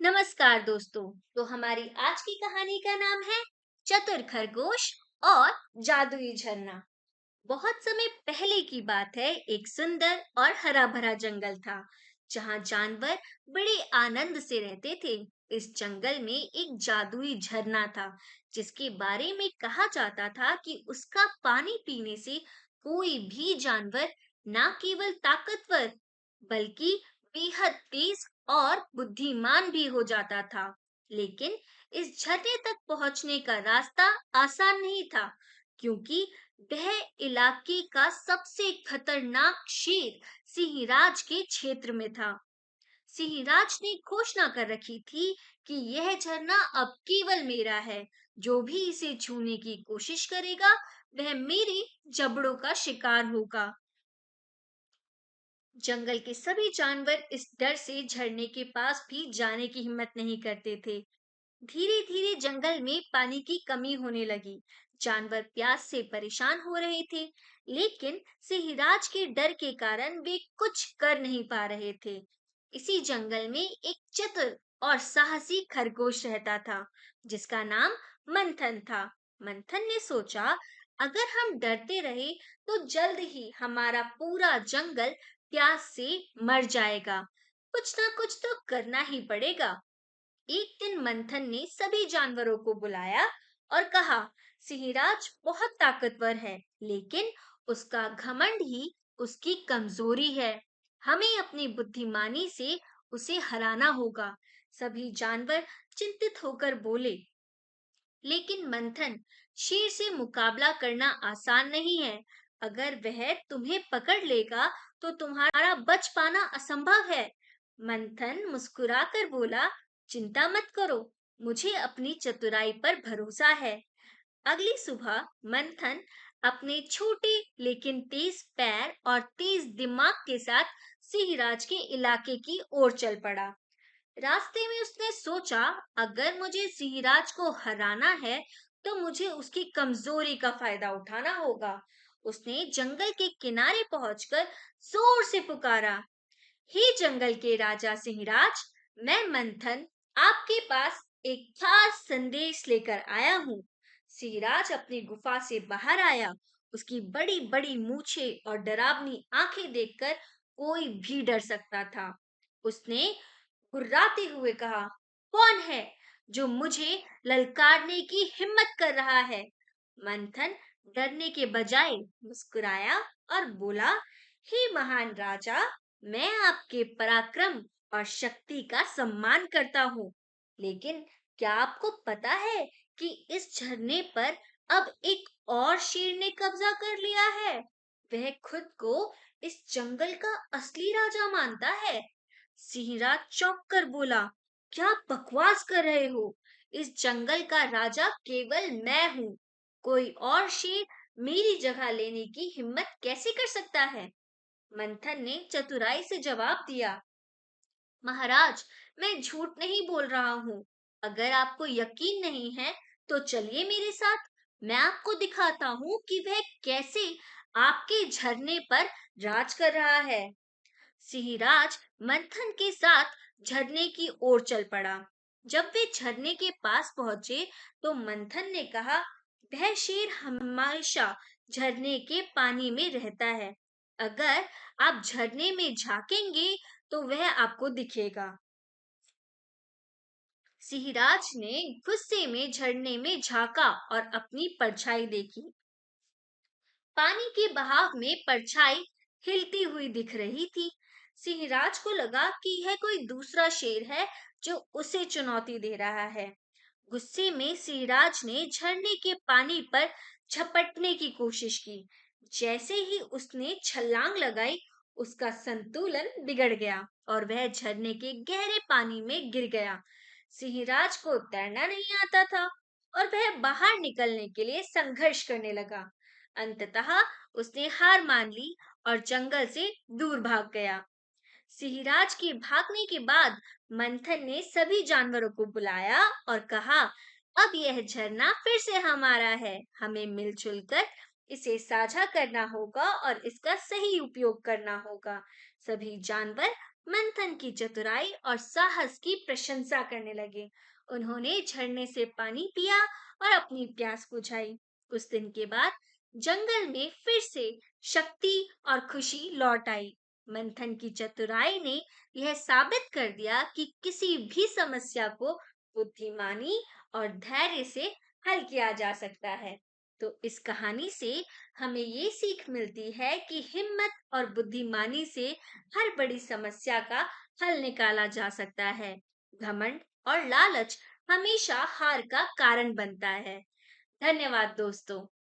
नमस्कार दोस्तों। तो हमारी आज की कहानी का नाम है चतुर खरगोश और जादुई झरना। बहुत समय पहले की बात है। एक सुंदर और हरा भरा जंगल था जहाँ जानवर बड़े आनंद से रहते थे। इस जंगल में एक जादुई झरना था जिसके बारे में कहा जाता था कि उसका पानी पीने से कोई भी जानवर न केवल ताकतवर बल्कि बेहद तेज और बुद्धिमान भी हो जाता था। लेकिन इस झरने तक पहुंचने का रास्ता आसान नहीं था क्योंकि वह इलाके का सबसे खतरनाक शेर सिंहराज के क्षेत्र में था। सिंहराज ने घोषणा कर रखी थी कि यह झरना अब केवल मेरा है। जो भी इसे छूने की कोशिश करेगा वह मेरे जबड़ों का शिकार होगा। जंगल के सभी जानवर इस डर से झरने के पास भी जाने की हिम्मत नहीं करते थे। धीरे धीरे जंगल में पानी की कमी होने लगी। जानवर प्यास से परेशान हो रहे थे, लेकिन सिंहराज के डर के कारण वे कुछ कर नहीं पा रहे थे। इसी जंगल में एक चतुर और साहसी खरगोश रहता था जिसका नाम मंथन था। मंथन ने सोचा, अगर हम डरते रहे तो जल्द ही हमारा पूरा जंगल प्यास से मर जाएगा। कुछ ना कुछ तो करना ही पड़ेगा। एक दिन मंथन ने सभी जानवरों को बुलाया और कहा, सिंहराज बहुत ताकतवर है, लेकिन उसका घमंड ही उसकी कमजोरी है। हमें अपनी बुद्धिमानी से उसे हराना होगा। सभी जानवर चिंतित होकर बोले, लेकिन मंथन, शेर से मुकाबला करना आसान नहीं है। अगर वह तुम्हें पकड़ लेगा तो तुम्हारा बच पाना असंभव है। मंथन मुस्कुराकर बोला, चिंता मत करो, मुझे अपनी चतुराई पर भरोसा है। अगली सुबह मंथन अपने छोटे लेकिन तेज पैर और तेज दिमाग के साथ सिंहराज के इलाके की ओर चल पड़ा। रास्ते में उसने सोचा, अगर मुझे सिंहराज को हराना है तो मुझे उसकी कमजोरी का फायदा उठाना होगा। उसने जंगल के किनारे पहुंचकर जोर से पुकारा, हे जंगल के राजा सिंहराज, मैं मंथन आपके पास एक खास संदेश लेकर आया हूँ। सिंहराज अपनी गुफा से बाहर आया। उसकी बड़ी बड़ी मूछें और डरावनी आंखें देखकर कोई भी डर सकता था। उसने गुर्राते हुए कहा, कौन है जो मुझे ललकारने की हिम्मत कर रहा है? मंथन डरने के बजाय मुस्कुराया और बोला, हे महान राजा, मैं आपके पराक्रम और शक्ति का सम्मान करता हूँ, लेकिन क्या आपको पता है कि इस झरने पर अब एक और शेर ने कब्जा कर लिया है? वह खुद को इस जंगल का असली राजा मानता है। सिंहराज चौंक कर बोला, क्या बकवास कर रहे हो? इस जंगल का राजा केवल मैं हूँ। कोई और शेर मेरी जगह लेने की हिम्मत कैसे कर सकता है? मंथन ने चतुराई से जवाब दिया, महाराज, मैं झूठ नहीं बोल रहा हूँ। अगर आपको यकीन नहीं है तो चलिए मेरे साथ। मैं आपको दिखाता हूँ कि वह कैसे आपके झरने पर राज कर रहा है। सिंहराज मंथन के साथ झरने की ओर चल पड़ा। जब वे झरने के पास पहुंचे तो मंथन ने कहा, वह शेर हमेशा झरने के पानी में रहता है। अगर आप झरने में झांकेंगे तो वह आपको दिखेगा। सिंहराज ने गुस्से में झरने में झांका और अपनी परछाई देखी। पानी के बहाव में परछाई हिलती हुई दिख रही थी। सिंहराज को लगा कि यह कोई दूसरा शेर है जो उसे चुनौती दे रहा है। गुस्से में सिंहराज ने झरने के पानी पर झपटने की कोशिश की। जैसे ही उसने छलांग लगाई, उसका संतुलन बिगड़ गया और वह झरने के गहरे पानी में गिर गया। सिंहराज को तैरना नहीं आता था और वह बाहर निकलने के लिए संघर्ष करने लगा। अंततः उसने हार मान ली और जंगल से दूर भाग गया। सिंहराज के भागने के बाद मंथन ने सभी जानवरों को बुलाया और कहा, अब यह झरना फिर से हमारा है। हमें मिलजुल कर इसे साझा करना होगा और इसका सही उपयोग करना होगा। सभी जानवर मंथन की चतुराई और साहस की प्रशंसा करने लगे। उन्होंने झरने से पानी पिया और अपनी प्यास बुझाई। कुछ दिन के बाद जंगल में फिर से शक्ति और खुशी लौट आई। मंथन की चतुराई ने यह साबित कर दिया कि किसी भी समस्या को बुद्धिमानी और धैर्य से हल किया जा सकता है। तो इस कहानी से हमें ये सीख मिलती है कि हिम्मत और बुद्धिमानी से हर बड़ी समस्या का हल निकाला जा सकता है। घमंड और लालच हमेशा हार का कारण बनता है। धन्यवाद दोस्तों।